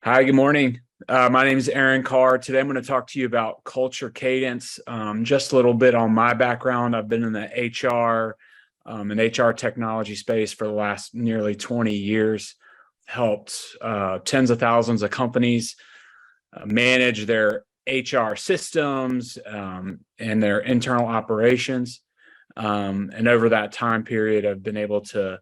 Hi, good morning. My name is Aaron Carr. Today I'm going to talk to you about culture cadence. Just a little bit on my background. I've been in the HR and HR technology space for the last nearly 20 years, helped tens of thousands of companies manage their HR systems and their internal operations. And over that time period, I've been able to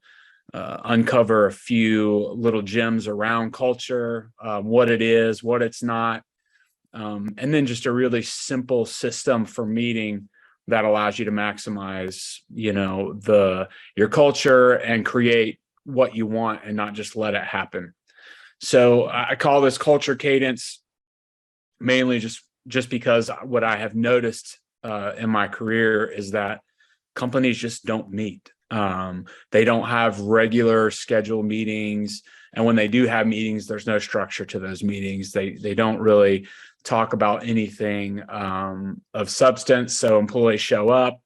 uncover a few little gems around culture, what it is, what it's not, and then just a really simple system for meeting that allows you to maximize, your culture and create what you want and not just let it happen. So I call this culture cadence mainly just because what I have noticed in my career is that companies just don't meet. They don't have regular scheduled meetings, and when they do have meetings, there's no structure to those meetings. They don't really talk about anything of substance. So employees show up,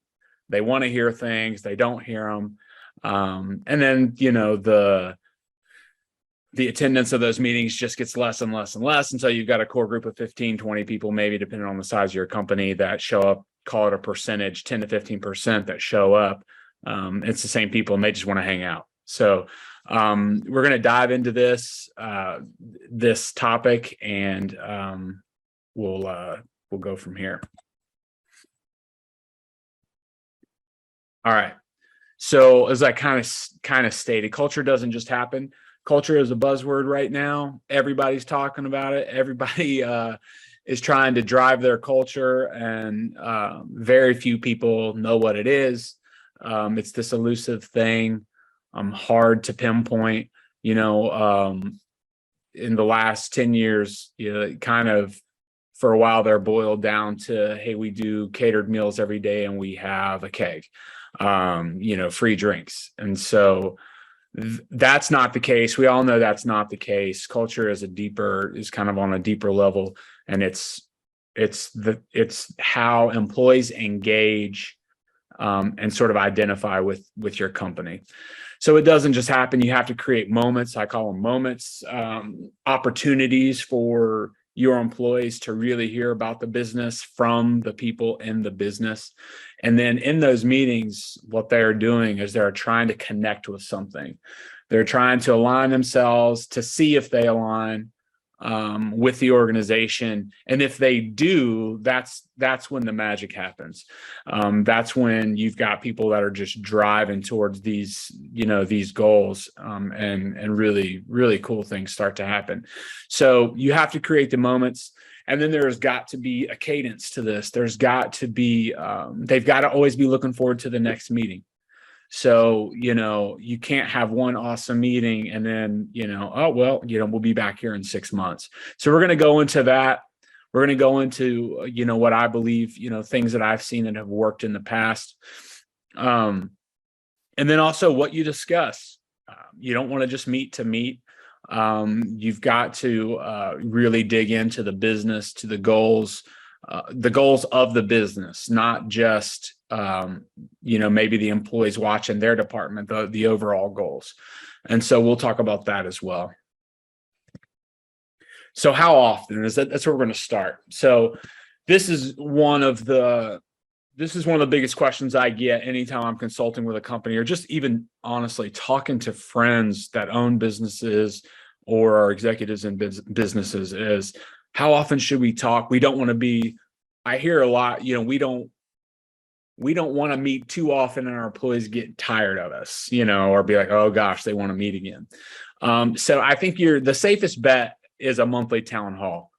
they want to hear things, they don't hear them, and then the attendance of those meetings just gets less and less and less until you've got a core group of 15, 20 people, maybe depending on the size of your company, that show up. Call it a percentage, 10 to 15% that show up. It's the same people and they just want to hang out. So we're going to dive into this topic, and we'll go from here. All right. So as I kind of stated, culture doesn't just happen. Culture is a buzzword right now. Everybody's talking about it. Everybody is trying to drive their culture, and very few people know what it is. It's this elusive thing, hard to pinpoint. In the last 10 years, kind of for a while they're boiled down to, hey, we do catered meals every day and we have a keg, free drinks. And so that's not the case. We all know that's not the case. Culture is kind of on a deeper level, and it's how employees engage and sort of identify with your company. So it doesn't just happen. You have to create moments. I call them moments, opportunities for your employees to really hear about the business from the people in the business. And then in those meetings, what they're doing is they're trying to connect with something. They're trying to align themselves to see if they align with the organization. And if they do, that's when the magic happens. That's when you've got people that are just driving towards these goals, and really, really cool things start to happen. So you have to create the moments. And then there's got to be a cadence to this. There's got to be, they've got to always be looking forward to the next meeting. So, you can't have one awesome meeting and then, we'll be back here in 6 months. So we're going to go into that. We're going to go into, what I believe, things that I've seen that have worked in the past. And then also what you discuss. You don't want to just meet to meet. You've got to really dig into the business, to the goals of the business, not just maybe the employees watching their department, the overall goals. And so we'll talk about that as well. So how often is that? That's where we're going to start. So this is one of the biggest questions I get anytime I'm consulting with a company, or just even honestly talking to friends that own businesses or are executives in businesses, is how often should we talk? We don't want to be, I hear a lot, we don't want to meet too often and our employees get tired of us, or be like, oh gosh, they want to meet again. So I think the safest bet is a monthly town hall.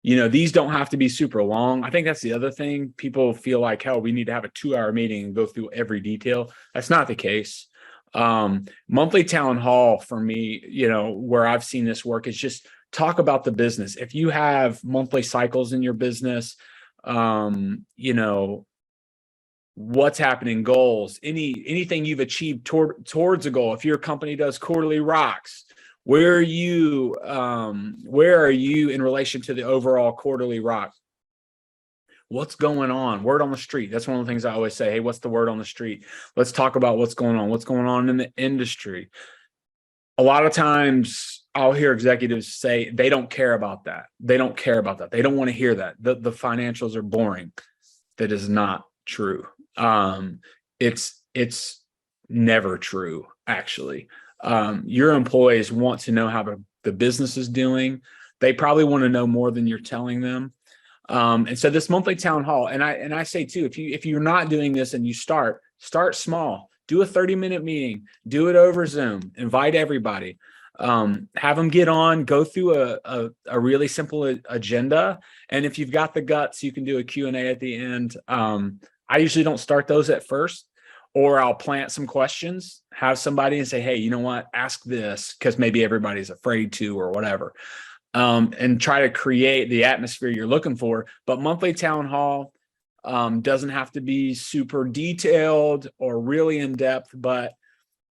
These don't have to be super long. I think that's the other thing. People feel like, hell, we need to have a 2-hour meeting and go through every detail. That's not the case. Monthly town hall for me, where I've seen this work, is just talk about the business. If you have monthly cycles in your business, what's happening, goals, anything you've achieved towards a goal. If your company does quarterly rocks, where are you in relation to the overall quarterly rock? What's going on? Word on the street. That's one of the things I always say. Hey, what's the word on the street? Let's talk about what's going on in the industry. A lot of times I'll hear executives say they don't care about that. They don't care about that. They don't want to hear that. The financials are boring. That is not true. It's never true, actually. Your employees want to know how the business is doing. They probably want to know more than you're telling them. And so this monthly town hall, and I say too, if you're not doing this and you start small, do a 30-minute meeting, do it over Zoom, invite everybody, have them get on, go through a really simple agenda. And if you've got the guts, you can do a Q&A at the end. I usually don't start those at first, or I'll plant some questions, have somebody and say, hey, you know what, ask this, because maybe everybody's afraid to or whatever. And try to create the atmosphere you're looking for. But monthly town hall doesn't have to be super detailed or really in depth, but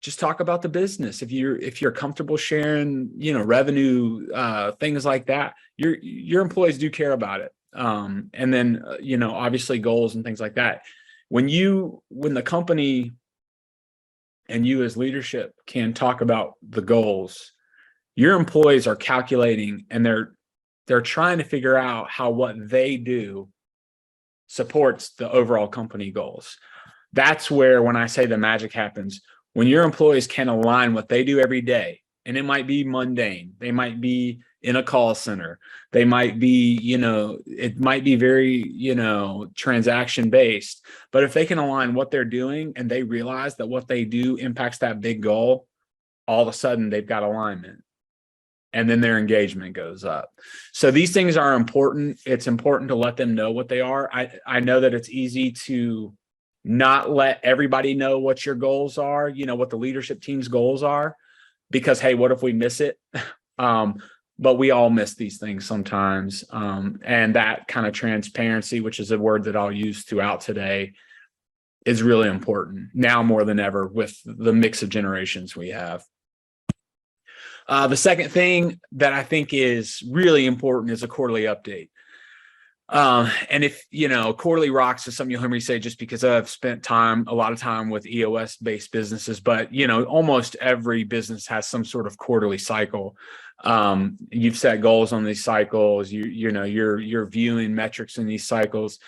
just talk about the business. If you're comfortable sharing, revenue, things like that, your employees do care about it. And then, obviously goals and things like that. When the company and you as leadership can talk about the goals, your employees are calculating and they're trying to figure out how what they do supports the overall company goals. That's where, when I say the magic happens, when your employees can align what they do every day, and it might be mundane, they might be in a call center, they might be, it might be very, transaction based, but if they can align what they're doing and they realize that what they do impacts that big goal, all of a sudden they've got alignment. And then their engagement goes up. So these things are important. It's important to let them know what they are. I know that it's easy to not let everybody know what your goals are, what the leadership team's goals are, because, hey, what if we miss it? But we all miss these things sometimes. And that kind of transparency, which is a word that I'll use throughout today, is really important now more than ever with the mix of generations we have. The second thing that I think is really important is a quarterly update. And if, quarterly rocks is something you'll hear me say just because I've spent a lot of time with EOS based businesses, but, almost every business has some sort of quarterly cycle. You've set goals on these cycles, you're viewing metrics in these cycles.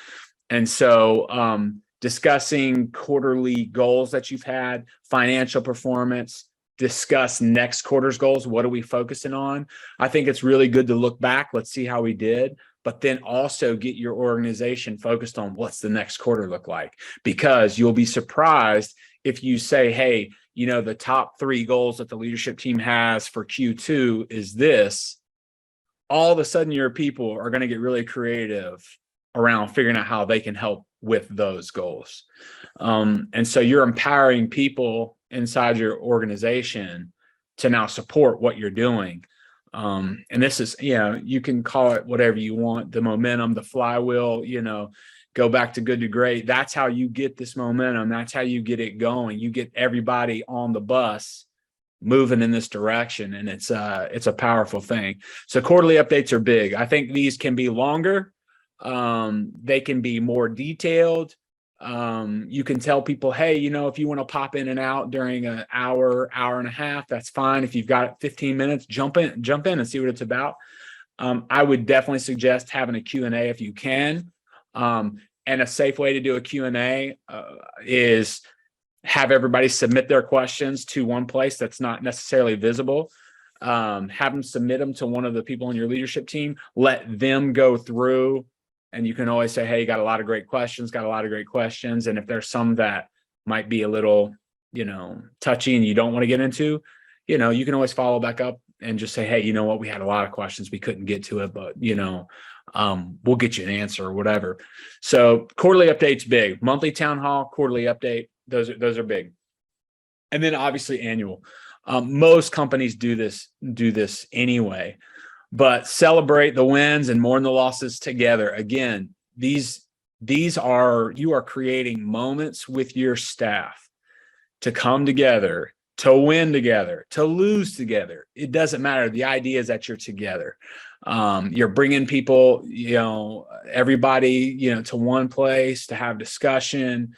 And so, discussing quarterly goals that you've had, financial performance, discuss next quarter's goals. What are we focusing on? I think it's really good to look back. Let's see how we did, but then also get your organization focused on what's the next quarter look like, because you'll be surprised if you say, hey, the top 3 goals that the leadership team has for Q2 is this. All of a sudden your people are going to get really creative around figuring out how they can help with those goals. And so you're empowering people inside your organization to now support what you're doing. And this is, you can call it whatever you want, the momentum, the flywheel, go back to good to great. That's how you get this momentum. That's how you get it going. You get everybody on the bus moving in this direction. And it's a powerful thing. So quarterly updates are big. I think these can be longer. They can be more detailed. You can tell people, hey, if you want to pop in and out during an hour and a half, that's fine. If you've got 15 minutes, jump in and see what it's about. I would definitely suggest having a Q&A if you can. And a safe way to do a Q&A is have everybody submit their questions to one place that's not necessarily visible. Have them submit them to one of the people on your leadership team, let them go through. And you can always say, hey, got a lot of great questions. And if there's some that might be a little, touchy and you don't want to get into, you can always follow back up and just say, hey, you know what, we had a lot of questions. We couldn't get to it, but, we'll get you an answer or whatever. So quarterly update's big. Monthly town hall, quarterly update, those are big. And then obviously annual. Most companies do this anyway. But celebrate the wins and mourn the losses together. Again, you are creating moments with your staff to come together, to win together, to lose together. It doesn't matter. The idea is that you're together. You're bringing people, everybody, to one place to have discussion.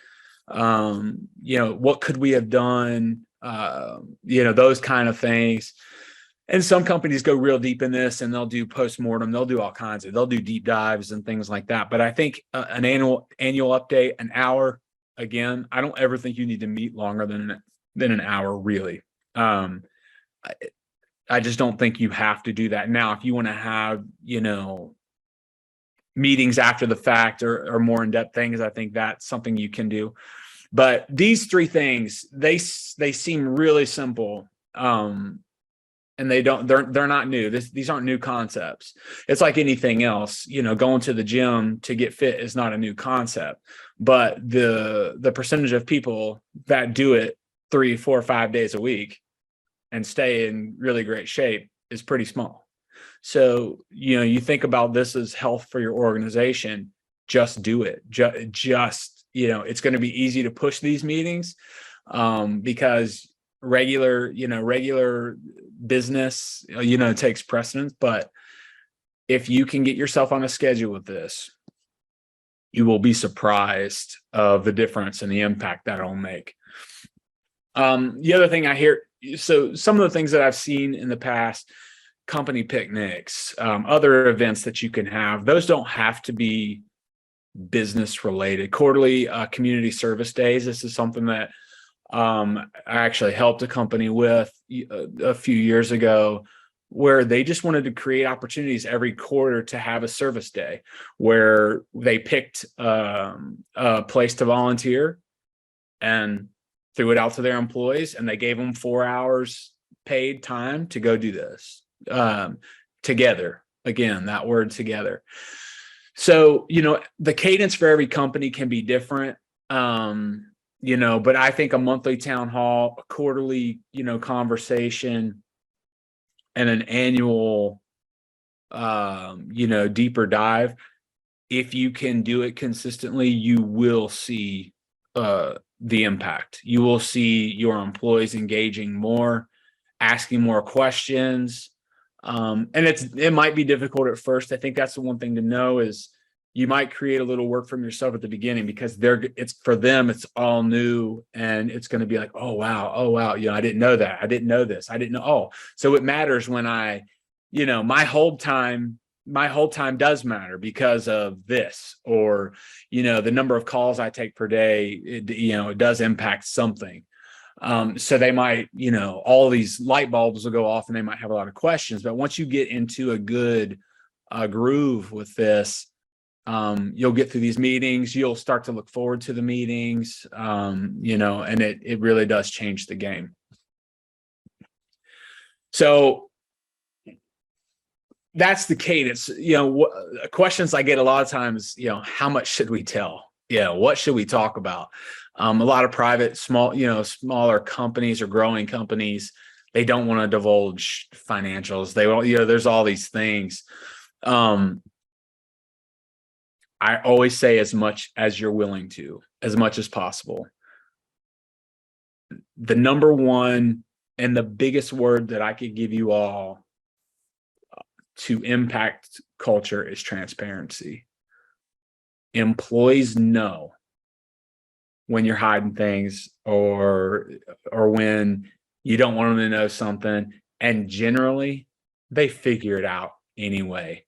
What could we have done? Those kind of things. And some companies go real deep in this, and they'll do postmortem. They'll do all kinds of. They'll do deep dives and things like that. But I think an annual update, an hour. Again, I don't ever think you need to meet longer than an hour, really. I just don't think you have to do that. Now, if you want to have, meetings after the fact or more in-depth things, I think that's something you can do. But these three things, they seem really simple. And they're not new. These aren't new concepts. It's like anything else, going to the gym to get fit is not a new concept, but the percentage of people that do it 3, 4, 5 days a week and stay in really great shape is pretty small. So, you think about this as health for your organization, just do it. Just, it's going to be easy to push these meetings because regular business, takes precedence. But if you can get yourself on a schedule with this, you will be surprised of the difference and the impact that it'll make. The other thing I hear, so some of the things that I've seen in the past, company picnics, other events that you can have, those don't have to be business related. Quarterly community service days. This is something that I actually helped a company with a few years ago, where they just wanted to create opportunities every quarter to have a service day where they picked a place to volunteer and threw it out to their employees, and they gave them 4 hours paid time to go do this together. Again, that word together. So, the cadence for every company can be different. But I think a monthly town hall, a quarterly, conversation, and an annual, deeper dive, if you can do it consistently, you will see the impact. You will see your employees engaging more, asking more questions. And it might be difficult at first. I think that's the one thing to know is you might create a little work from yourself at the beginning because it's for them, it's all new, and it's going to be like, oh wow, I didn't know that. I didn't know this. I didn't know. Oh, so it matters when my hold time does matter because of this, or, the number of calls I take per day, it does impact something. So they might, all these light bulbs will go off and they might have a lot of questions, but once you get into a good groove with this, you'll get through these meetings, you'll start to look forward to the meetings, and it really does change the game. So that's the cadence. Questions I get a lot of times, how much should we tell? What should we talk about? A lot of private, smaller companies or growing companies, they don't want to divulge financials. They won't, there's all these things. I always say as much as you're willing to, as much as possible. The number one and the biggest word that I could give you all to impact culture is transparency. Employees know when you're hiding things or when you don't want them to know something, and generally they figure it out anyway.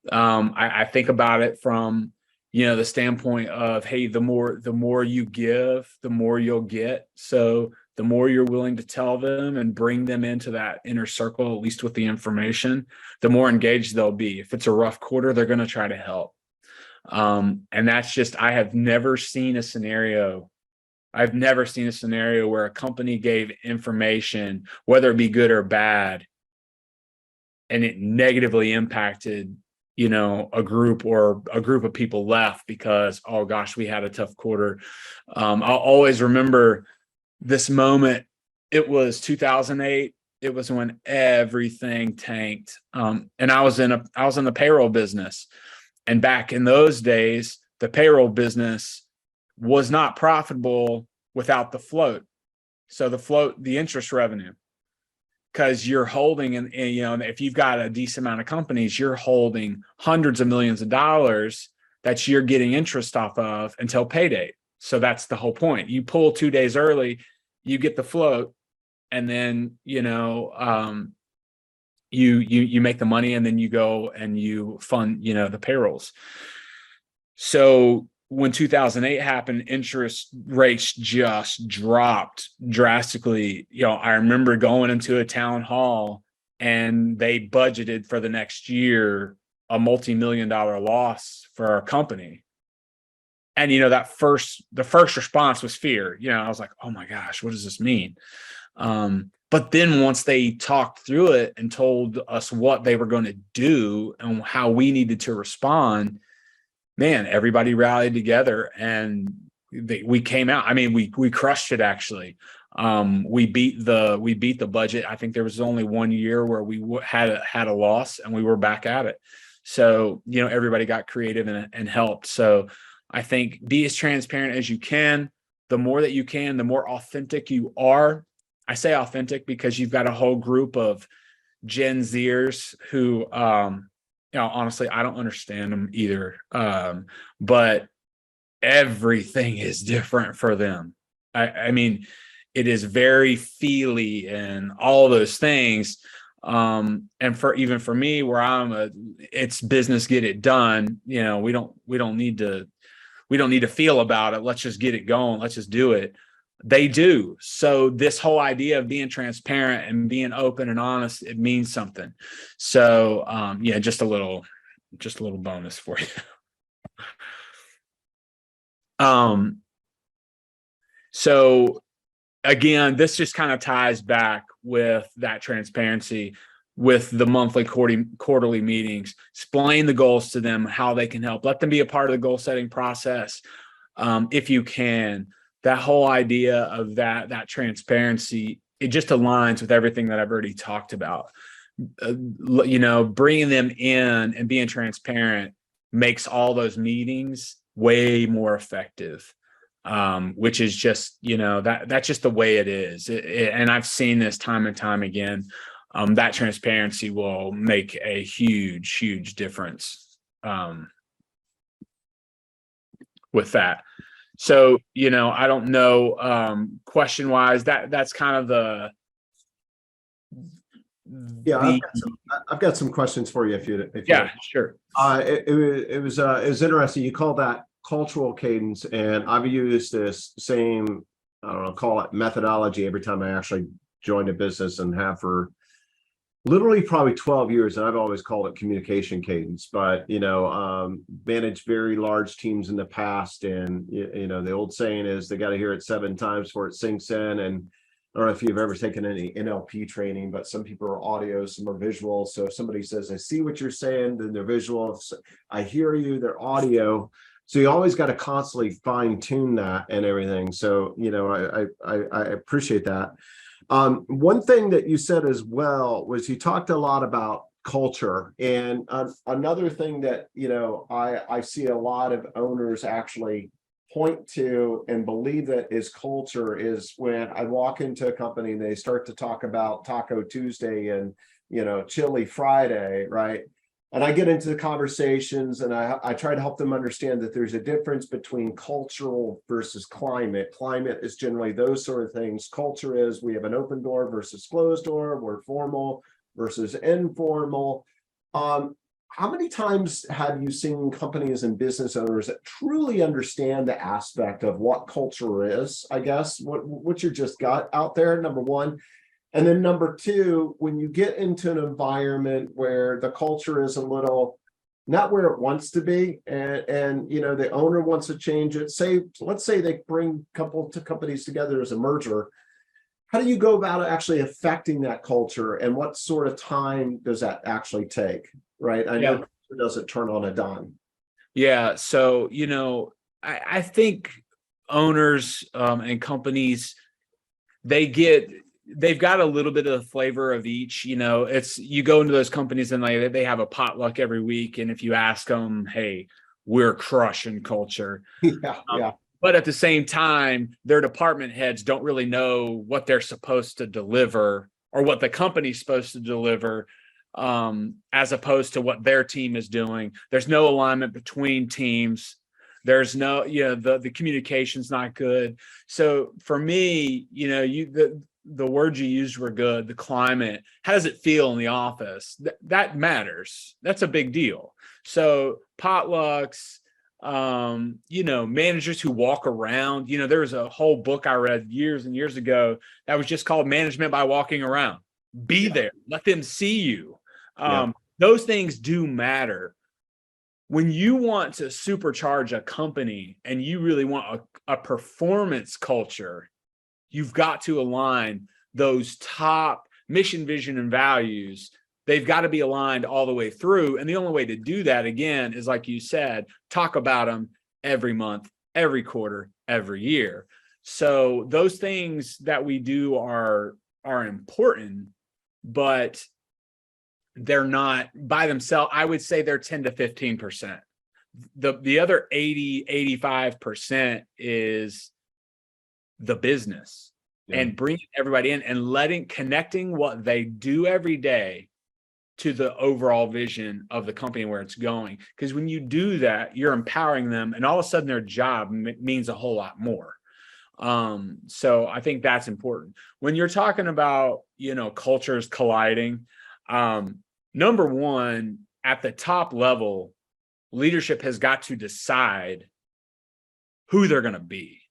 I think about it from, the standpoint of, hey, the more you give, the more you'll get. So the more you're willing to tell them and bring them into that inner circle, at least with the information, the more engaged they'll be. If it's a rough quarter, they're going to try to help. And that's just, I have never seen a scenario where a company gave information, whether it be good or bad, and it negatively impacted a group of people left because, oh gosh, we had a tough quarter. I'll always remember this moment. It was 2008. It was when everything tanked. And I was in the payroll business. And back in those days, the payroll business was not profitable without the float. So the interest revenue, because you're holding, and if you've got a decent amount of companies, you're holding hundreds of millions of dollars that you're getting interest off of until pay date. So that's the whole point. You pull 2 days early, you get the float, and then you make the money, and then you go and you fund, the payrolls. So when 2008 happened, interest rates just dropped drastically. I remember going into a town hall, and they budgeted for the next year a multi-million-dollar loss for our company. And the first response was fear. I was like, oh my gosh, what does this mean? But then once they talked through it and told us what they were going to do and how we needed to respond, man, everybody rallied together, and we came out. I mean, we crushed it, actually. We beat the budget. I think there was only 1 year where we had a loss, and we were back at it. So, everybody got creative and helped. So I think be as transparent as you can. The more that you can, the more authentic you are. I say authentic because you've got a whole group of Gen Zers who, honestly, I don't understand them either. But everything is different for them. I mean, it is very feely and all those things. And even for me, where it's business, get it done. We don't need to feel about it. Let's just get it going. Let's just do it. They do. So this whole idea of being transparent and being open and honest, it means something. So just a little bonus for you. So again, this just kind of ties back with that transparency, with the monthly quarterly meetings. Explain the goals to them, how they can help. Let them be a part of the goal setting process. If you can, that whole idea of that transparency, it just aligns with everything that I've already talked about. Bringing them in and being transparent makes all those meetings way more effective. Which is just, that's just the way it is. And I've seen this time and time again. That transparency will make a huge, huge difference with that. So, I don't know, question wise, that's kind of I've got some questions for you if you sure. It was interesting. You call that cultural cadence, and I've used this same, I don't know, call it methodology every time I actually joined a business, and have for literally probably 12 years. And I've always called it communication cadence, but managed very large teams in the past. And the old saying is they got to hear it 7 times before it sinks in. And I don't know if you've ever taken any NLP training, but some people are audio, some are visual. So if somebody says, I see what you're saying, then they're visual. I hear you, they're audio. So you always got to constantly fine tune that and everything. So, I appreciate that. One thing that you said as well was you talked a lot about culture. And another thing that, I see a lot of owners actually point to and believe that is culture is when I walk into a company and they start to talk about Taco Tuesday and, Chili Friday, right? And I get into the conversations, and I try to help them understand that there's a difference between cultural versus climate. Climate is generally those sort of things. Culture is we have an open door versus closed door. We're formal versus informal. How many times have you seen companies and business owners that truly understand the aspect of what culture is? I guess what you just got out there, number one. And then number two, when you get into an environment where the culture is a little not where it wants to be, and the owner wants to change it. Let's say they bring couple to companies together as a merger. How do you go about actually affecting that culture, and what sort of time does that actually take? Right? I know it doesn't turn on a dime. Yeah. So, I think owners and companies, they've got a little bit of the flavor of each. It's, you go into those companies and they have a potluck every week, and if you ask them, hey, we're crushing culture. Yeah. But at the same time, their department heads don't really know what they're supposed to deliver or what the company's supposed to deliver, as opposed to what their team is doing. There's no alignment between teams. There's no, the communication's not good. So for me, the words you used were good. The climate, how does it feel in the office? That matters. That's a big deal. So potlucks, managers who walk around, there was a whole book I read years and years ago that was just called Management by Walking Around. Be there, let them see you. Those things do matter. When you want to supercharge a company and you really want a performance culture, you've got to align those top mission, vision, and values. They've got to be aligned all the way through. And the only way to do that, again, is like you said, talk about them every month, every quarter, every year. So those things that we do are important, but they're not by themselves. I would say they're 10 to 15%. The other 85% is the business and bringing everybody in and connecting what they do every day to the overall vision of the company where it's going. Because when you do that, you're empowering them, and all of a sudden their job means a whole lot more. So I think that's important. When you're talking about, cultures colliding, number one, at the top level, leadership has got to decide who they're going to be.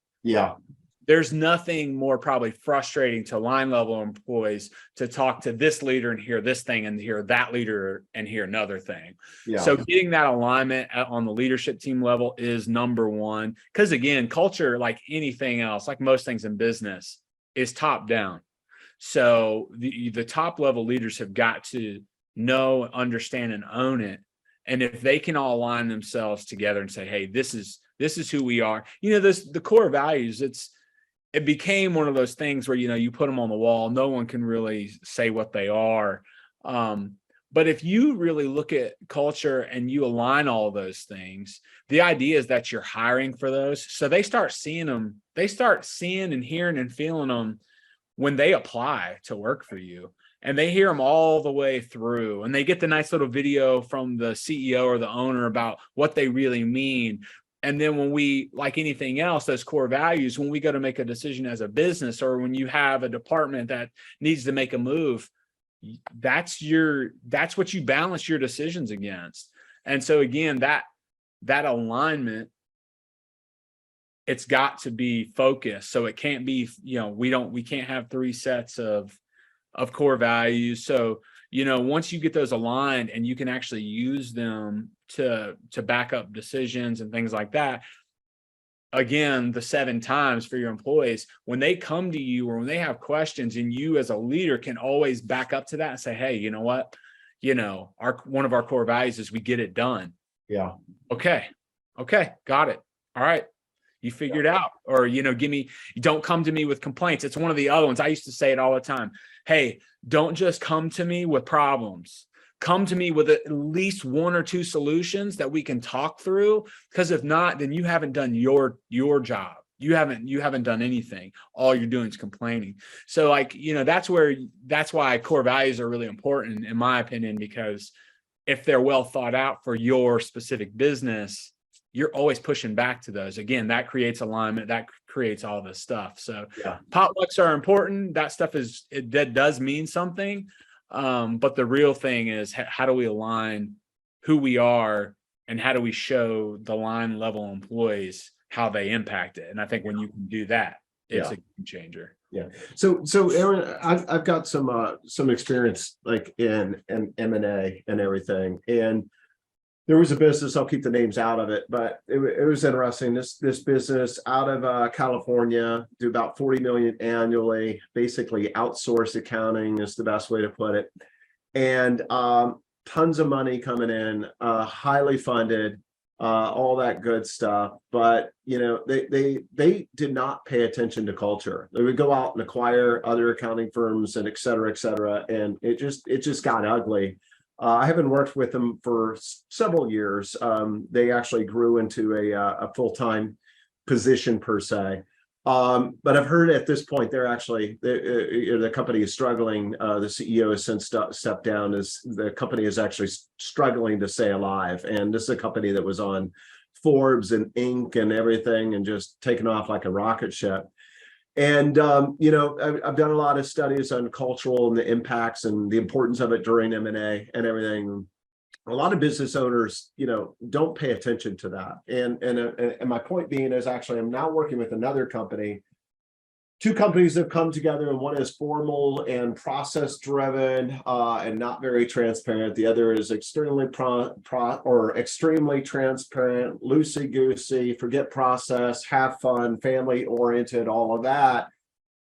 There's nothing more probably frustrating to line level employees to talk to this leader and hear this thing and hear that leader and hear another thing. So getting that alignment on the leadership team level is number one. Because again, culture, like anything else, like most things in business, is top down. So the top level leaders have got to know, understand, and own it. And if they can all align themselves together and say, hey, this is who we are, the core values, it became one of those things where, you put them on the wall, no one can really say what they are. But if you really look at culture and you align all those things, the idea is that you're hiring for those. So they start seeing them, they start seeing and hearing and feeling them when they apply to work for you. And they hear them all the way through, and they get the nice little video from the CEO or the owner about what they really mean. And then when we, like anything else, those core values, when we go to make a decision as a business, or when you have a department that needs to make a move, that's what you balance your decisions against. And so again, that alignment, it's got to be focused. So it can't be, we can't have three sets of core values. So, once you get those aligned and you can actually use them to back up decisions and things like that, again, the 7 times for your employees, when they come to you or when they have questions, and you as a leader can always back up to that and say, hey, you know what, one of our core values is we get it done. Okay, got it. All right. You figure it out. Or, don't come to me with complaints. It's one of the other ones. I used to say it all the time. Hey, don't just come to me with problems. Come to me with at least 1 or 2 solutions that we can talk through. Because if not, then you haven't done your job. You haven't done anything. All you're doing is complaining. So that's why core values are really important, in my opinion, because if they're well thought out for your specific business, you're always pushing back to those. Again, that creates alignment, that creates all this stuff. So potlucks are important. That stuff that does mean something. But the real thing is, how do we align who we are, and how do we show the line level employees how they impact it? And I think when you can do that, it's a game changer. So Aaron, I've got some experience like in M&A and everything. And there was a business, I'll keep the names out of it, but it was interesting. This business out of California, do about 40 million annually, basically outsource accounting is the best way to put it. And tons of money coming in, highly funded, all that good stuff. But they did not pay attention to culture. They would go out and acquire other accounting firms and et cetera, and it just got ugly. I haven't worked with them for several years. They actually grew into a full-time position per se. But I've heard at this point they're actually the company is struggling. The CEO has since stepped down. As the company is actually struggling to stay alive. And this is a company that was on Forbes and Inc. and everything, and just taken off like a rocket ship. And, I've done a lot of studies on cultural and the impacts and the importance of it during M&A and everything. A lot of business owners, don't pay attention to that. And my point being is actually, I'm now working with another company. Two companies have come together, and one is formal and process driven and not very transparent. The other is extremely extremely transparent, loosey goosey, forget process, have fun, family oriented, all of that.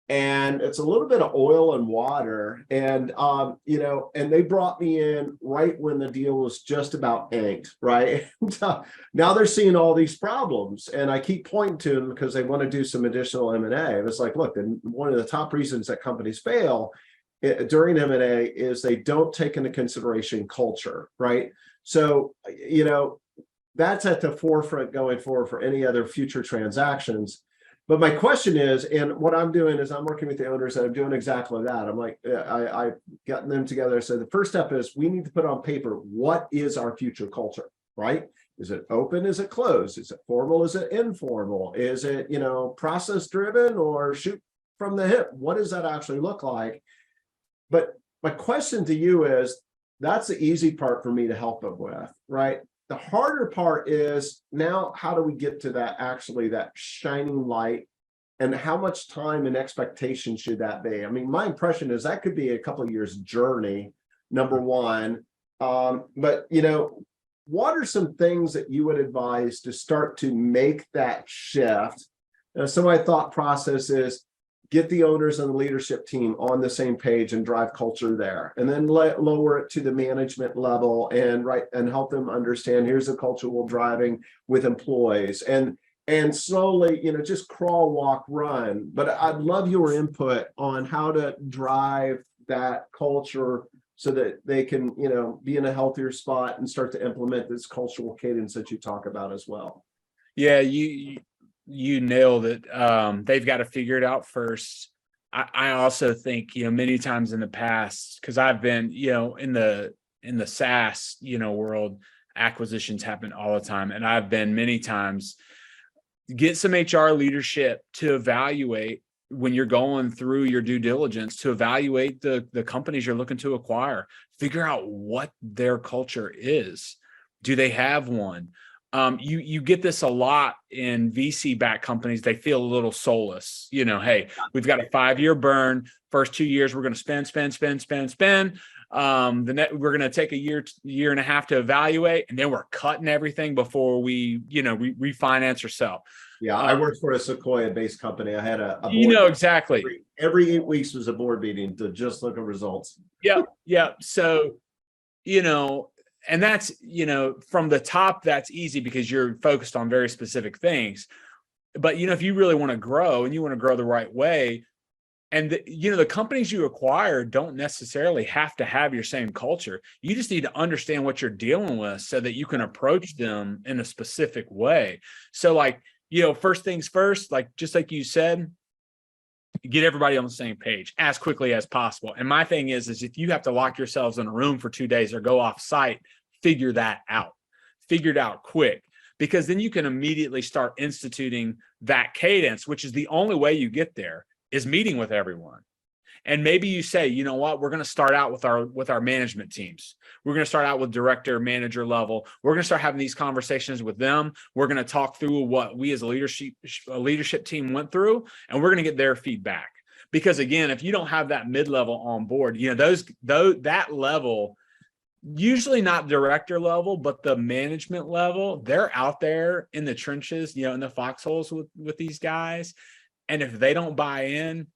And it's a little bit of oil and water. And and they brought me in right when the deal was just about inked, right? Now they're seeing all these problems, and I keep pointing to them because they want to do some additional M&A. And it's like, look, and one of the top reasons that companies fail during M&A is they don't take into consideration culture, right? So that's at the forefront going forward for any other future transactions. But my question is, and what I'm doing is I'm working with the owners and I'm doing exactly that. I'm like, I've gotten them together. So the first step is we need to put on paper, what is our future culture, right? Is it open? Is it closed? Is it formal? Is it informal? Is it, process driven or shoot from the hip? What does that actually look like? But my question to you is, that's the easy part for me to help them with, right? The harder part is now, how do we get to that shining light, and how much time and expectation should that be? I mean, my impression is that could be a couple of years journey, number one. But what are some things that you would advise to start to make that shift? Some of my thought process is get the owners and the leadership team on the same page and drive culture there, and then lower it to the management level and help them understand, here's the culture we're driving with employees, and slowly, just crawl, walk, run. But I'd love your input on how to drive that culture so that they can, be in a healthier spot and start to implement this cultural cadence that you talk about as well. Yeah, you nailed it. They've got to figure it out first. I also think, many times in the past, because I've been, in the SaaS, world, acquisitions happen all the time. And I've been many times, get some HR leadership to evaluate when you're going through your due diligence, to evaluate the companies you're looking to acquire, figure out what their culture is. Do they have one? You get this a lot in VC-backed companies. They feel a little soulless. Hey, we've got a 5-year burn. First 2 years, we're going to spend. We're going to take a year and a half to evaluate, and then we're cutting everything before we, refinance or sell. Yeah, I worked for a Sequoia-based company. I had a board exactly. Every 8 weeks was a board meeting to just look at results. Yeah. So, and that's, from the top, that's easy because you're focused on very specific things. But, if you really want to grow and you want to grow the right way, and the companies you acquire don't necessarily have to have your same culture. You just need to understand what you're dealing with so that you can approach them in a specific way. So first things first, just like you said, get everybody on the same page as quickly as possible. And my thing is if you have to lock yourselves in a room for 2 days or go off site, figure that out. Figure it out quick, because then you can immediately start instituting that cadence, which is the only way you get there, is meeting with everyone. And maybe you say, you know what, we're going to start out with our management teams. We're going to start out with director, manager level. We're going to start having these conversations with them. We're going to talk through what we as a leadership team went through, and we're going to get their feedback. Because again, if you don't have that mid-level on board, that level, usually not director level, but the management level, they're out there in the trenches, in the foxholes with these guys. And if they don't buy in,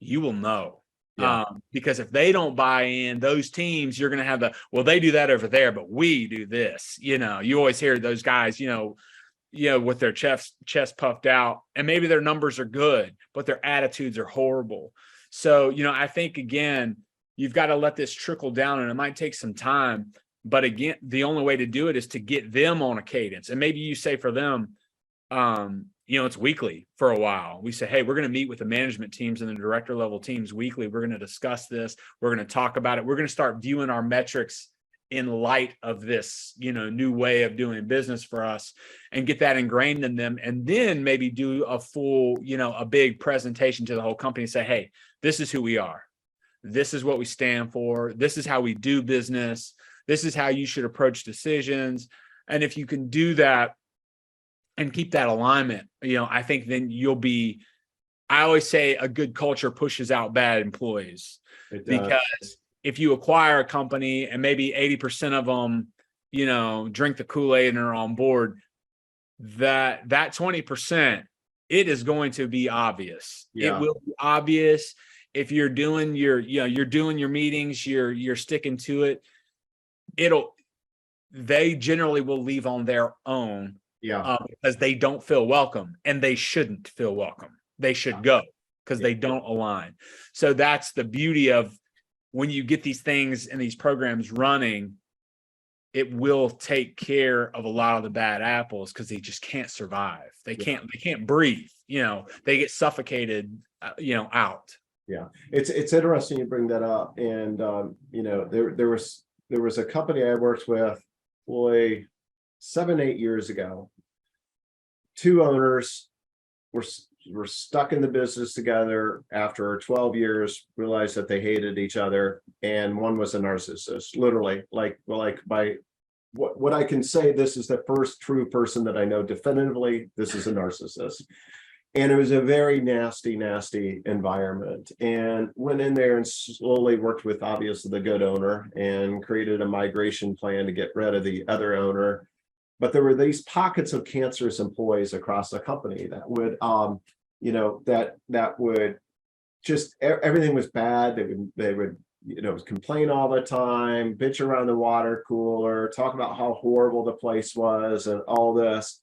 you will know. Yeah. Because if they don't buy in, those teams, you're going to have they do that over there, but we do this. You always hear those guys, with their chest puffed out, and maybe their numbers are good, but their attitudes are horrible. So, I think, again, you've got to let this trickle down, and it might take some time. But again, the only way to do it is to get them on a cadence. And maybe you say for them, it's weekly for a while. We say, hey, we're going to meet with the management teams and the director level teams weekly. We're going to discuss this. We're going to talk about it. We're going to start viewing our metrics in light of this, new way of doing business for us, and get that ingrained in them. And then maybe do a full, a big presentation to the whole company and say, hey, this is who we are. This is what we stand for. This is how we do business. This is how you should approach decisions. And if you can do that and keep that alignment, I think then I always say a good culture pushes out bad employees. Because if you acquire a company and maybe 80% of them, drink the Kool-Aid and are on board, that 20%, it is going to be obvious. Yeah. It will be obvious if you're doing you're doing your meetings, you're sticking to it. They generally will leave on their own. Yeah. Because they don't feel welcome, and they shouldn't feel welcome. They should go because they don't align. So that's the beauty of when you get these things and these programs running, it will take care of a lot of the bad apples because they just can't survive. They can't breathe. They get suffocated, out. Yeah, it's interesting you bring that up. And there was a company I worked with, 7-8 years ago. Two owners were stuck in the business together after 12 years, realized that they hated each other, and one was a narcissist, literally. Like by what I can say, this is the first true person that I know definitively this is a narcissist. And it was a very nasty environment, and went in there and slowly worked with obviously the good owner and created a migration plan to get rid of the other owner. But there were these pockets of cancerous employees across the company that would, that would just, everything was bad. They would, complain all the time, bitch around the water cooler, talk about how horrible the place was and all this.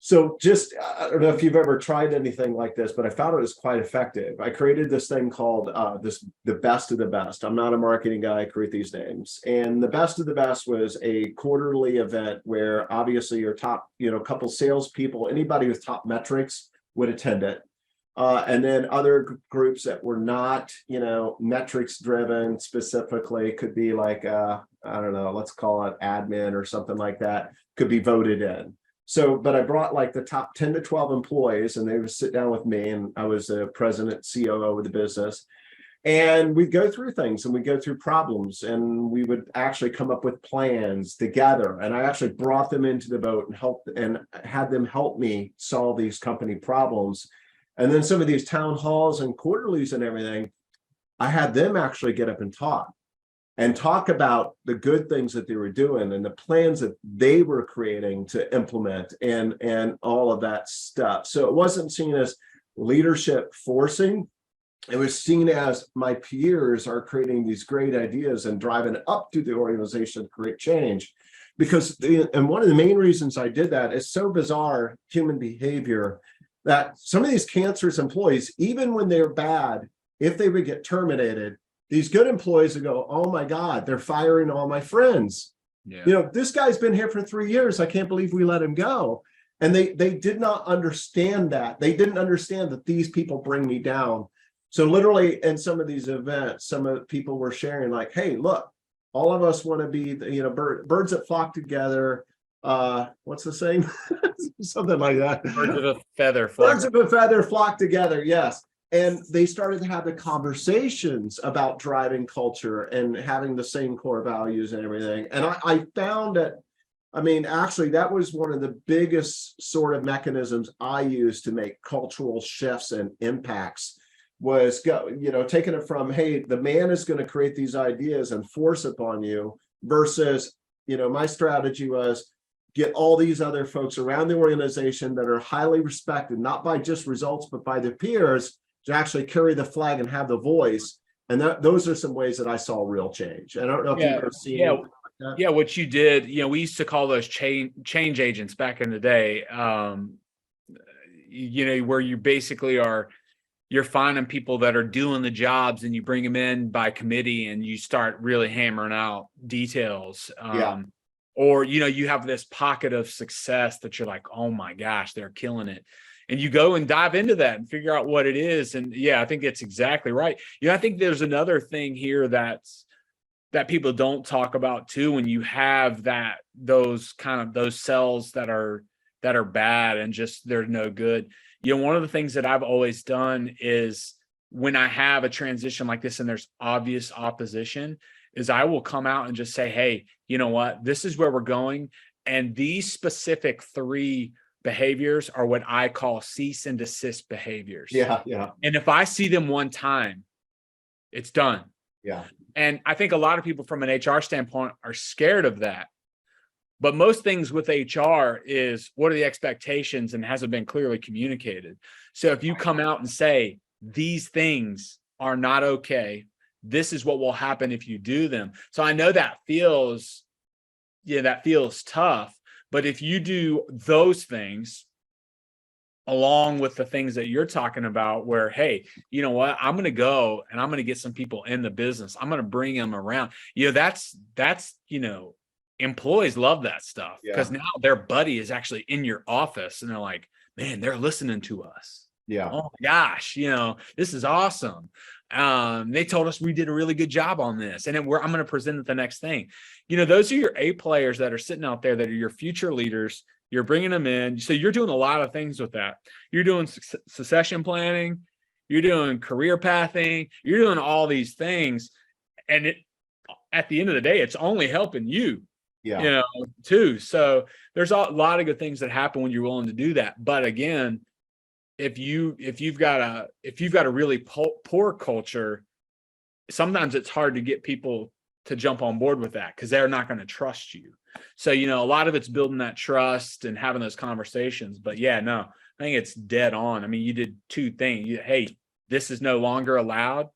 So just, I don't know if you've ever tried anything like this, but I found it was quite effective. I created this thing called the best of the best. I'm not a marketing guy, I create these names. And the best of the best was a quarterly event where obviously your top, couple salespeople, anybody with top metrics would attend it. And then other groups that were not, metrics driven specifically, could be like, I don't know, let's call it admin or something like that, could be voted in. So, but I brought like the top 10 to 12 employees, and they would sit down with me, and I was the president, COO of the business. And we'd go through things, and we'd go through problems, and we would actually come up with plans together. And I actually brought them into the boat and helped and had them help me solve these company problems. And then some of these town halls and quarterlies and everything, I had them actually get up and talk about the good things that they were doing and the plans that they were creating to implement and all of that stuff. So it wasn't seen as leadership forcing. It was seen as my peers are creating these great ideas and driving up to the organization to create change. And one of the main reasons I did that is so bizarre human behavior that some of these cancerous employees, even when they're bad, if they would get terminated, these good employees would go, oh my God, they're firing all my friends. Yeah. This guy's been here for 3 years. I can't believe we let him go. And they did not understand that. They didn't understand that these people bring me down. So literally in some of these events, some of the people were sharing like, hey, look, all of us want to be, birds that flock together. What's the saying? Something like that. Birds of a feather flock together. Yes. And they started to have the conversations about driving culture and having the same core values and everything. And I found that, actually, that was one of the biggest sort of mechanisms I used to make cultural shifts and impacts, was taking it from, hey, the man is going to create these ideas and force upon you, versus, my strategy was get all these other folks around the organization that are highly respected, not by just results, but by their peers, to actually carry the flag and have the voice. And those are some ways that I saw real change. And I don't know if you've ever seen that. Yeah, what you did, we used to call those change agents back in the day, where you basically you're finding people that are doing the jobs, and you bring them in by committee and you start really hammering out details. Or, you have this pocket of success that you're like, oh my gosh, they're killing it. And you go and dive into that and figure out what it is. And yeah, I think it's exactly right. I think there's another thing here that's that people don't talk about too, when you have those cells that are bad and just they're no good. One of the things that I've always done is when I have a transition like this and there's obvious opposition, is I will come out and just say, hey, you know what, this is where we're going. And these specific 3 behaviors are what I call cease and desist behaviors. Yeah. And if I see them one time, it's done. Yeah. And I think a lot of people from an HR standpoint are scared of that. But most things with HR is, what are the expectations, and hasn't been clearly communicated. So if you come out and say, these things are not okay, this is what will happen if you do them. So I know that feels tough, but if you do those things along with the things that you're talking about, where, hey, you know what, I'm going to go and I'm going to get some people in the business, I'm going to bring them around, that's employees love that stuff, because now their buddy is actually in your office and they're like, man, they're listening to us. Yeah. Oh my gosh, this is awesome. They told us we did a really good job on this, and then I'm going to present it the next thing. Those are your A players that are sitting out there that are your future leaders. You're bringing them in. So you're doing a lot of things with that. You're doing succession planning. You're doing career pathing. You're doing all these things. And at the end of the day, it's only helping you, too. So there's a lot of good things that happen when you're willing to do that. But again, if you've got a really poor culture, sometimes it's hard to get people to jump on board with that, because they're not going to trust you. So, a lot of it's building that trust and having those conversations. But I think it's dead on. I mean, you did 2 things. Hey, this is no longer allowed.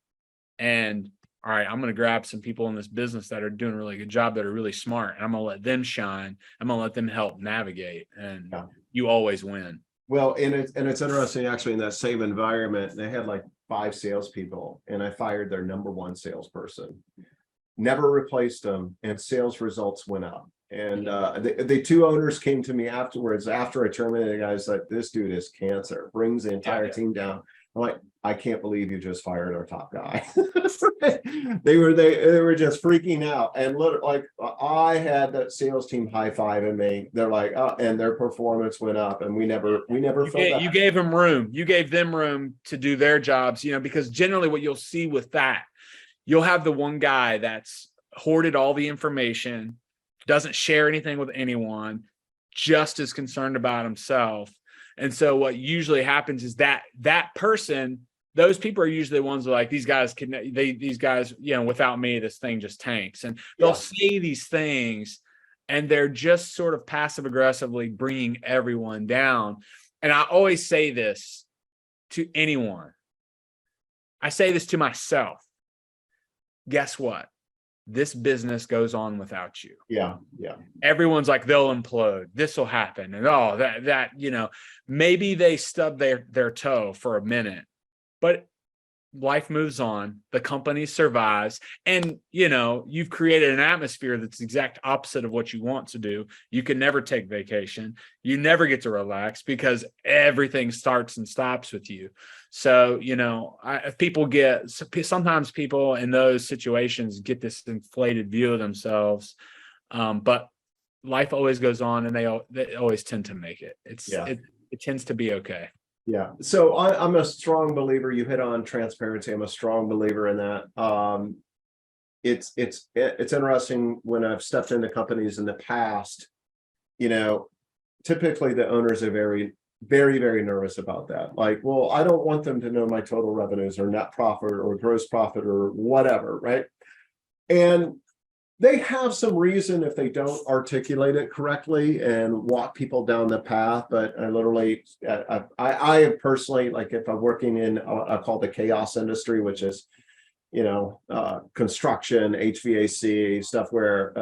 And all right, I'm going to grab some people in this business that are doing a really good job, that are really smart, and I'm going to let them shine. I'm going to let them help navigate, and you always win. Well, and it's interesting, actually, in that same environment, they had like 5 salespeople, and I fired their number 1 salesperson, never replaced them, and sales results went up. And the 2 owners came to me afterwards, after I terminated the guys, like, this dude is cancer, brings the entire team down. I'm like, I can't believe you just fired our top guy. They were just freaking out, and like, I had that sales team high-fiving me. They're like, and their performance went up, and we never felt that. You gave them room. You gave them room to do their jobs, because generally what you'll see with that, you'll have the one guy that's hoarded all the information, doesn't share anything with anyone, just as concerned about himself. And so what usually happens is that person, those people are usually the ones that are like, these guys, without me, this thing just tanks. And they'll say these things, and they're just sort of passive aggressively bringing everyone down. And I always say this to anyone. I say this to myself. Guess what? This business goes on without you. Yeah. Everyone's like, they'll implode. This will happen. And maybe they stub their toe for a minute, but life moves on. The company survives. And, you've created an atmosphere that's the exact opposite of what you want to do. You can never take vacation. You never get to relax, because everything starts and stops with you. So, sometimes people in those situations get this inflated view of themselves. But life always goes on, and they always tend to make it. It tends to be okay. Yeah. So I'm a strong believer. You hit on transparency. I'm a strong believer in that. It's interesting, when I've stepped into companies in the past, typically the owners are very, very, very nervous about that. Like, well, I don't want them to know my total revenues or net profit or gross profit or whatever, right? And they have some reason if they don't articulate it correctly and walk people down the path. But I personally, like, if I'm working in, I call the chaos industry, which is, construction, HVAC stuff, where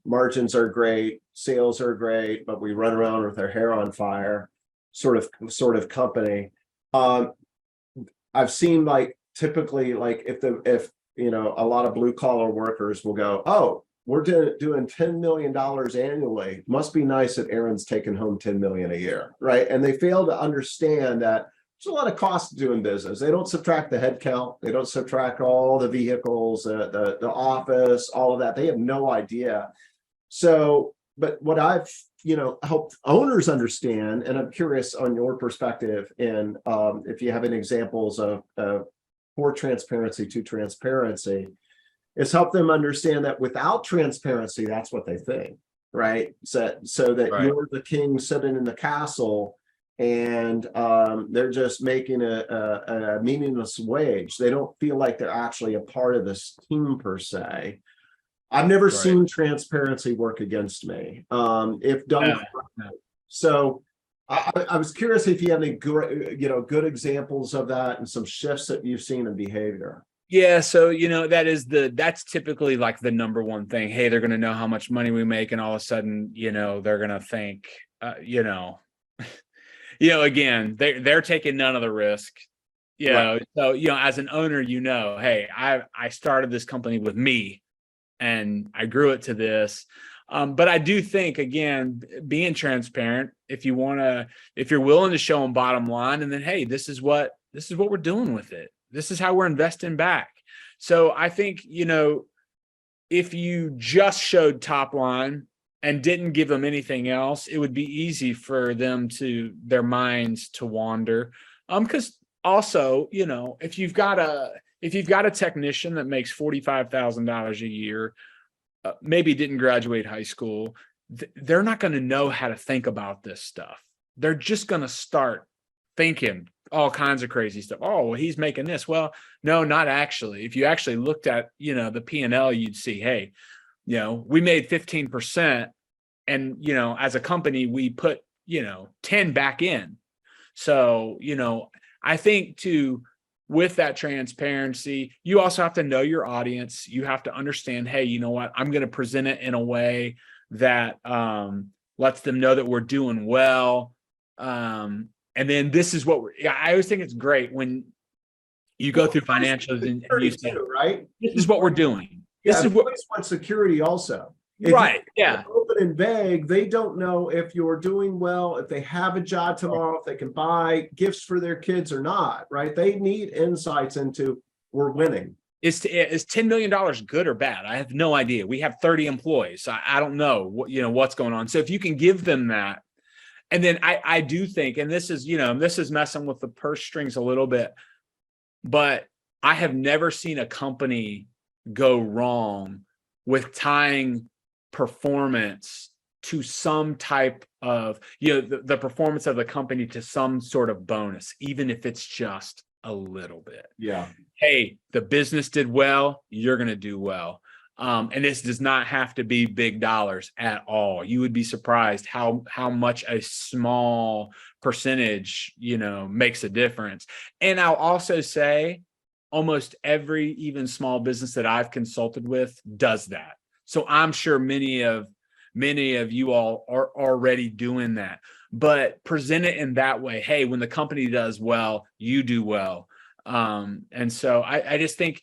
margins are great, sales are great, but we run around with our hair on fire, sort of company. I've seen, like, typically, like, if a lot of blue collar workers will go, oh, we're doing $10 million annually. Must be nice that Aaron's taking home $10 million a year, right? And they fail to understand that there's a lot of cost to doing business. They don't subtract the head count. They don't subtract all the vehicles, the office, all of that. They have no idea. So, but what I've, helped owners understand, and I'm curious on your perspective, and if you have any examples of poor transparency to transparency, is help them understand that without transparency, that's what they think, right? So that Right. you're the king sitting in the castle, and they're just making a meaningless wage. They don't feel like they're actually a part of this team per se. I've never seen transparency work against me, if done. Yeah. So I was curious if you have any good examples of that and some shifts that you've seen in behavior. Yeah, so that's typically like the number one thing. Hey, they're going to know how much money we make, and all of a sudden, they're going to think, again, they're taking none of the risk. So as an owner, hey, I started this company with me, and I grew it to this. But I do think, again, being transparent, if you're willing to show them bottom line, and then, hey, this is what we're doing with it. This is how we're investing back. So I think, if you just showed top line and didn't give them anything else, it would be easy for their minds to wander. Because also, if you've got a technician that makes $45,000 a year, maybe didn't graduate high school, they're not going to know how to think about this stuff. They're just going to start thinking all kinds of crazy stuff. Oh, well, he's making this. Well, no, not actually. If you actually looked at, the P&L, you'd see, hey, we made 15%, and, as a company, we put, 10 back in. So, I think with that transparency, you also have to know your audience. You have to understand, hey, you know what? I'm going to present it in a way that lets them know that we're doing well. And then this is what I always think it's great when you go through financials and you say, right, this is what we're doing. This is what want security also. Right. Yeah. Open and vague, they don't know if you're doing well, if they have a job tomorrow, if they can buy gifts for their kids or not, right? They need insights into we're winning. Is $10 million good or bad? I have no idea. We have 30 employees. So I don't know what's going on. So if you can give them that, and then I do think, and this is messing with the purse strings a little bit, but I have never seen a company go wrong with tying performance to some type of, the performance of the company to some sort of bonus, even if it's just a little bit. Yeah. Hey, the business did well, you're going to do well. And this does not have to be big dollars at all. You would be surprised how much a small percentage, makes a difference. And I'll also say almost every even small business that I've consulted with does that. So I'm sure many of you all are already doing that, but present it in that way. Hey, when the company does well, you do well. And so I just think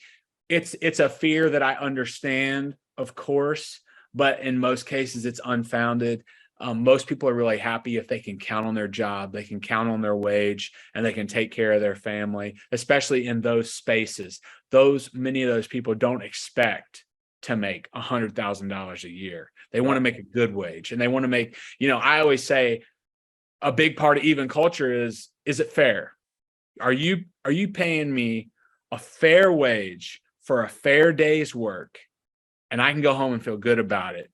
it's a fear that I understand, of course, but in most cases it's unfounded. Most people are really happy if they can count on their job, they can count on their wage, and they can take care of their family, especially in those spaces. Many of those people don't expect to make $100,000 a year. They want to make a good wage, and they want to make, I always say a big part of even culture is it fair? Are you paying me a fair wage for a fair day's work, and I can go home and feel good about it?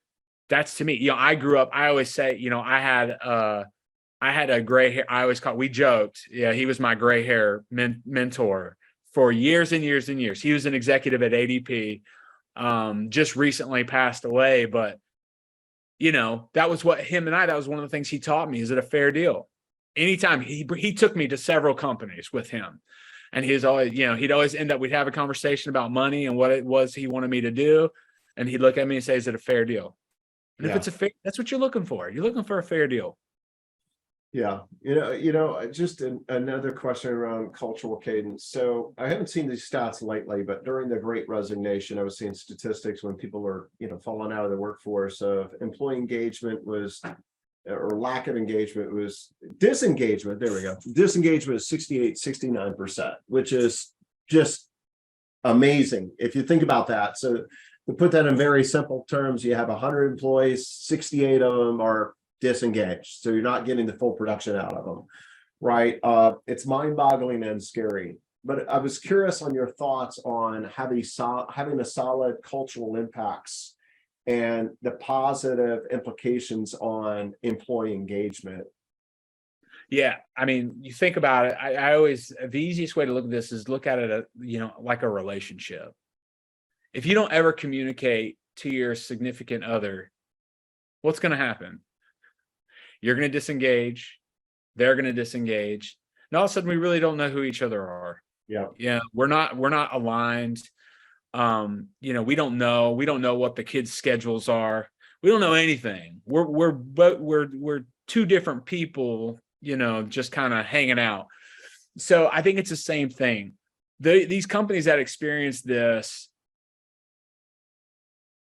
That's, to me, I grew up, I always say, I had a gray hair. We joked. Yeah. He was my gray hair mentor for years and years and years. He was an executive at ADP, just recently passed away, but that was what that was one of the things he taught me. Is it a fair deal? Anytime he took me to several companies with him, and he's always, he'd always end up, we'd have a conversation about money and what it was he wanted me to do. And he'd look at me and say, is it a fair deal? And if it's a fair, that's what you're looking for. You're looking for a fair deal. Yeah. Just another question around cultural cadence. So I haven't seen these stats lately, but during the Great Resignation, I was seeing statistics when people are, falling out of the workforce of employee engagement was or lack of engagement was disengagement. There we go. Disengagement is 69%, which is just amazing if you think about that. So to put that in very simple terms, you have 100 employees, 68 of them are disengaged. So you're not getting the full production out of them, right? It's mind-boggling and scary. But I was curious on your thoughts on having a solid cultural impacts and the positive implications on employee engagement. Yeah, I mean, you think about it. I always, the easiest way to look at this is look at it, like a relationship. If you don't ever communicate to your significant other, what's going to happen? You're going to disengage. They're going to disengage. And all of a sudden, we really don't know who each other are. Yeah, we're not aligned. We don't know what the kids' schedules are. We don't know anything. We're two different people, just kind of hanging out. So I think it's the same thing. These companies that experience this,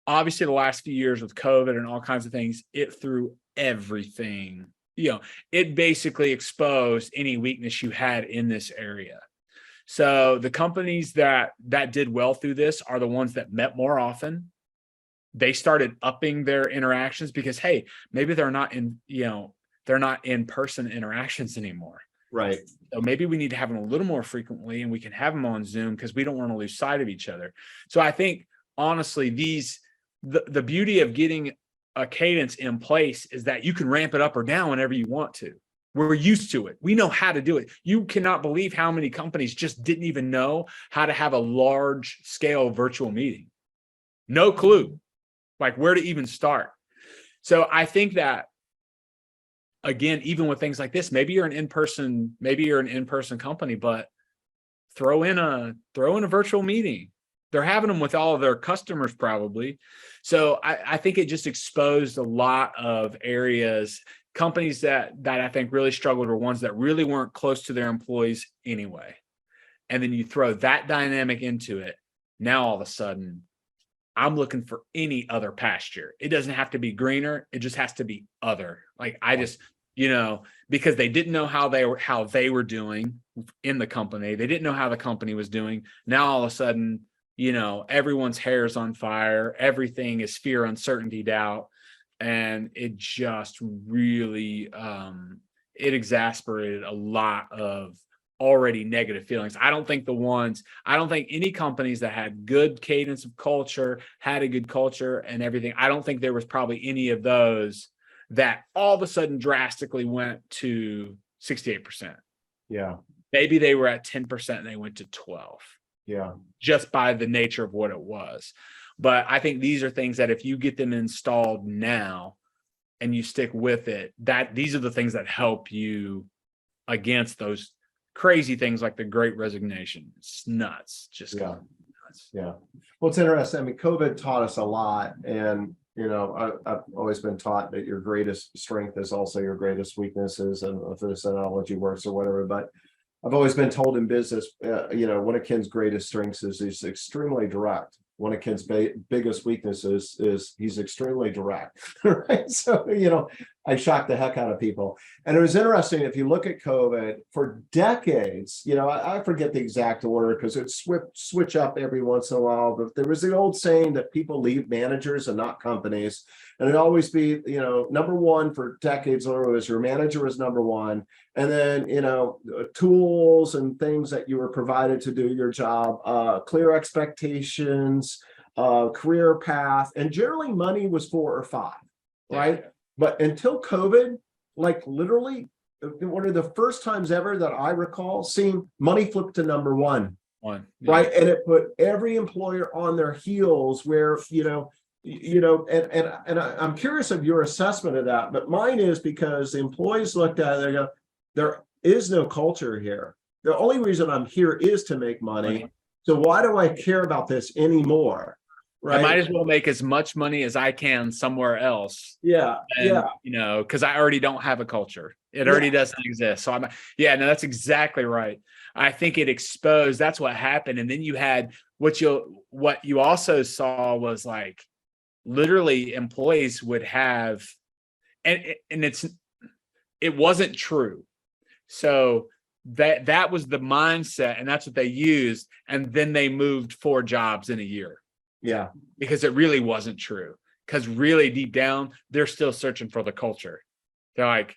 obviously the last few years with COVID and all kinds of things, it threw everything. It basically exposed any weakness you had in this area. So the companies that did well through this are the ones that met more often. They started upping their interactions because, hey, maybe they're not in-person interactions anymore. Right. So maybe we need to have them a little more frequently, and we can have them on Zoom because we don't want to lose sight of each other. So I think, honestly, the beauty of getting a cadence in place is that you can ramp it up or down whenever you want to. We're used to it. We know how to do it. You cannot believe how many companies just didn't even know how to have a large scale virtual meeting. No clue, like where to even start. So I think that, again, even with things like this, maybe you're an in-person company, but throw in a virtual meeting. They're having them with all of their customers probably. So I think it just exposed a lot of areas. Companies that I think really struggled were ones that really weren't close to their employees anyway. And then you throw that dynamic into it. Now, all of a sudden, I'm looking for any other pasture. It doesn't have to be greener. It just has to be other. Like I just, because they didn't know how they were doing in the company. They didn't know how the company was doing. Now, all of a sudden, everyone's hair's on fire. Everything is fear, uncertainty, doubt. And it just really, it exasperated a lot of already negative feelings. I don't think any companies that had good cadence of culture, had a good culture and everything, I don't think there was probably any of those that all of a sudden drastically went to 68%. Yeah. Maybe they were at 10% and they went to 12. Yeah. Just by the nature of what it was. But I think these are things that if you get them installed now and you stick with it, these are the things that help you against those crazy things like the Great Resignation. It's nuts. Just nuts. Yeah. Well, it's interesting. I mean, COVID taught us a lot. And, I've always been taught that your greatest strength is also your greatest weaknesses. And if this analogy works or whatever, but I've always been told in business, one of Ken's greatest strengths is he's extremely direct. One of Ken's biggest weaknesses is he's extremely direct, right? So, I shocked the heck out of people. And it was interesting, if you look at COVID, for decades, I forget the exact order because it switch up every once in a while, but there was the old saying that people leave managers and not companies. And it'd always be, number one for decades, or was your manager was number one. And then, tools and things that you were provided to do your job, clear expectations, career path, and generally money was 4 or 5, right? Yeah. But until COVID, like literally one of the first times ever that I recall seeing money flip to number one. Yeah. Right. And it put every employer on their heels where, and I'm curious of your assessment of that, but mine is because the employees looked at it, they go, there is no culture here. The only reason I'm here is to make money. So why do I care about this anymore? Right. I might as well make as much money as I can somewhere else. Yeah. And, because I already don't have a culture. It already doesn't exist. So that's exactly right. I think it exposed, that's what happened. And then you had what you also saw was like literally employees would have and it wasn't true. So that was the mindset, and that's what they used. And then they moved 4 jobs in a year. Yeah. Because it really wasn't true. Because really deep down, they're still searching for the culture. They're like,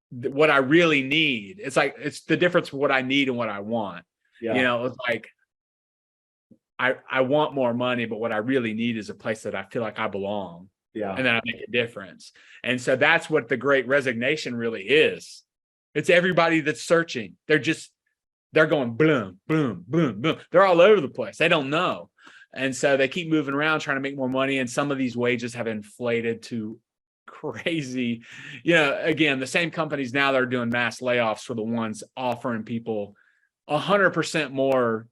what I really need. It's like, it's the difference of what I need and what I want. Yeah. You know, it's like, I want more money, but what I really need is a place that I feel like I belong. Yeah. And then I make a difference. And so that's what the Great Resignation really is. It's everybody that's searching. They're going boom, boom, boom, boom. They're all over the place. They don't know. And so they keep moving around trying to make more money. And some of these wages have inflated to crazy. You know, again, the same companies now that are doing mass layoffs for the ones offering people 100% more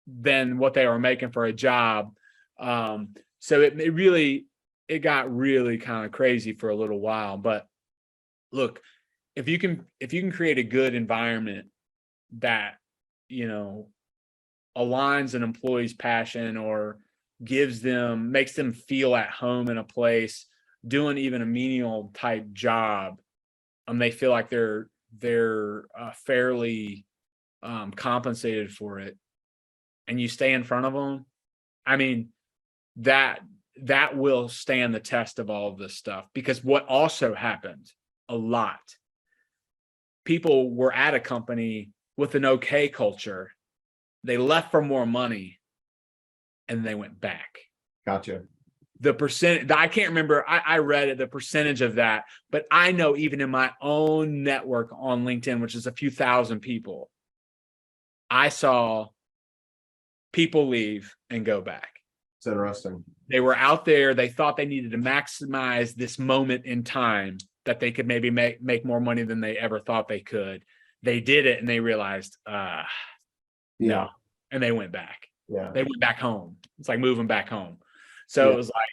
than what they were making for a job. So it got really kind of crazy for a little while. But look, if you can create a good environment that, you know, aligns an employee's passion or makes them feel at home in a place, doing even a menial type job, they feel like they're fairly compensated for it, and you stay in front of them, I mean, that will stand the test of all of this stuff. Because what also happened a lot, people were at a company with an okay culture, they left for more money, and they went back. Gotcha. The percent, I can't remember, I read it, the percentage of that, but I know even in my own network on LinkedIn, which is a few thousand people, I saw people leave and go back. It's interesting. They were out there, they thought they needed to maximize this moment in time that they could maybe make more money than they ever thought they could. They did it and they realized, no. And they went back. Yeah. They went back home. It's like moving back home. So It was like,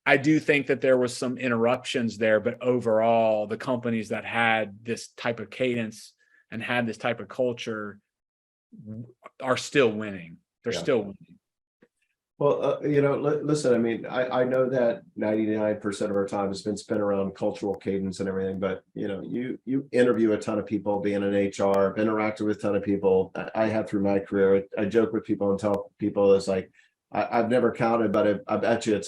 I do think that there was some interruptions there, but overall, the companies that had this type of cadence and had this type of culture are still winning. They're still winning. Well, listen, I mean, I know that 99% of our time has been spent around cultural cadence and everything, but you interview a ton of people, being in HR, I've interacted with a ton of people. I have through my career. I joke with people and tell people it's like, I've never counted, but I bet you it's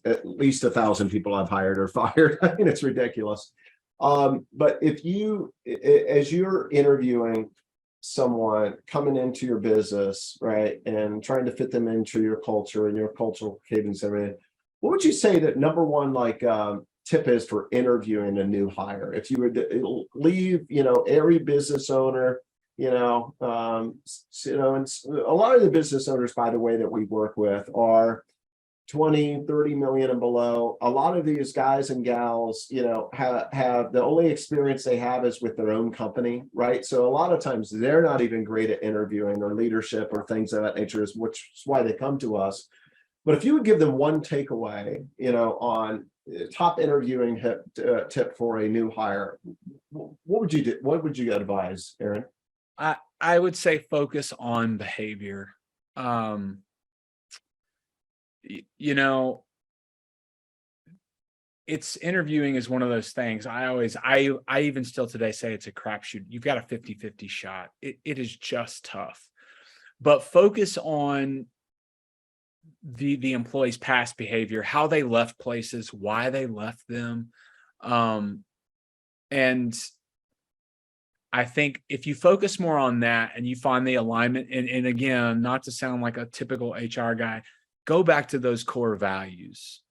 at least 1,000 people I've hired or fired. I mean, it's ridiculous. But as you're interviewing someone coming into your business, right, and trying to fit them into your culture and your cultural cadence and everything, what would you say that number one tip is for interviewing a new hire? If you would leave, every business owner, and a lot of the business owners, by the way, that we work with are 20, 30 million and below. A lot of these guys and gals, have the only experience they have is with their own company, right? So a lot of times they're not even great at interviewing or leadership or things of that nature, which is why they come to us. But if you would give them one takeaway, on top interviewing tip for a new hire, what would you do? What would you advise, Aaron? I would say focus on behavior. It's interviewing is one of those things. I even still today say it's a crapshoot. You've got a 50-50 shot. It is just tough. But focus on the employee's past behavior, how they left places, why they left them. And I think if you focus more on that and you find the alignment, and again, not to sound like a typical HR guy, go back to those core values.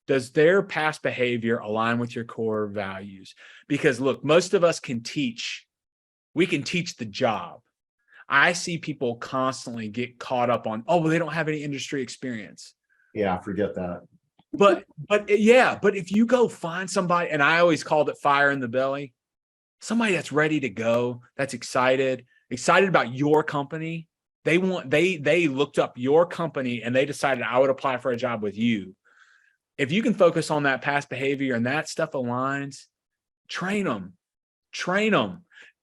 Does their past behavior align with your core values? Because look, most of us can teach. We can teach the job. I see people constantly get caught up on, well, they don't have any industry experience. Yeah, forget that. But if you go find somebody, and I always called it fire in the belly, somebody that's ready to go, that's excited about your company. They looked up your company and they decided I would apply for a job with you. If you can focus on that past behavior and that stuff aligns, train them.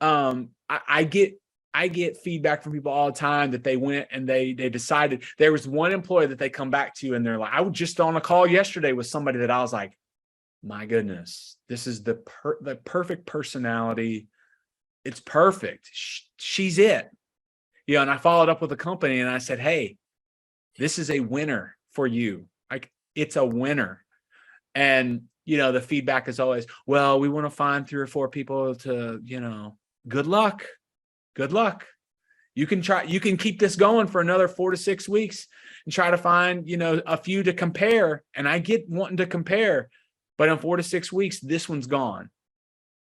I get feedback from people all the time that they went and they decided. There was one employee that they come back to and they're like, I was just on a call yesterday with somebody that I was like, my goodness, this is the perfect personality. It's perfect. She's it. You know, and I followed up with the company and I said, hey, this is a winner for you. Like, it's a winner. And, you know, the feedback is always, well, we want to find 3 or 4 people to, you know, good luck. Good luck. You can keep this going for another 4 to 6 weeks and try to find, you know, a few to compare. And I get wanting to compare, but in 4 to 6 weeks, this one's gone.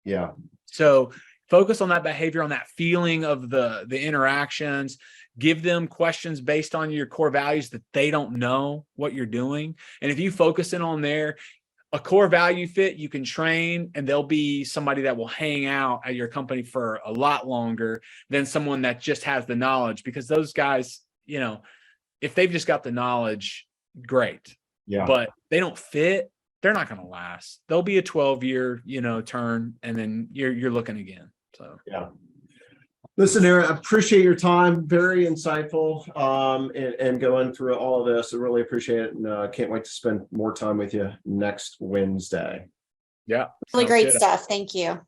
Yeah. So focus on that behavior, on that feeling of the interactions. Give them questions based on your core values that they don't know what you're doing. And if you focus in on a core value fit, you can train, and they'll be somebody that will hang out at your company for a lot longer than someone that just has the knowledge, because those guys, you know, if they've just got the knowledge, great. Yeah. But they don't fit, they're not going to last. They'll be a 12-year, you know, turn, and then you're looking again. So, yeah. Listen, Aaron, I appreciate your time. Very insightful, and going through all of this. I really appreciate it, and can't wait to spend more time with you next Wednesday. Yeah. Really great good. stuff. Thank you.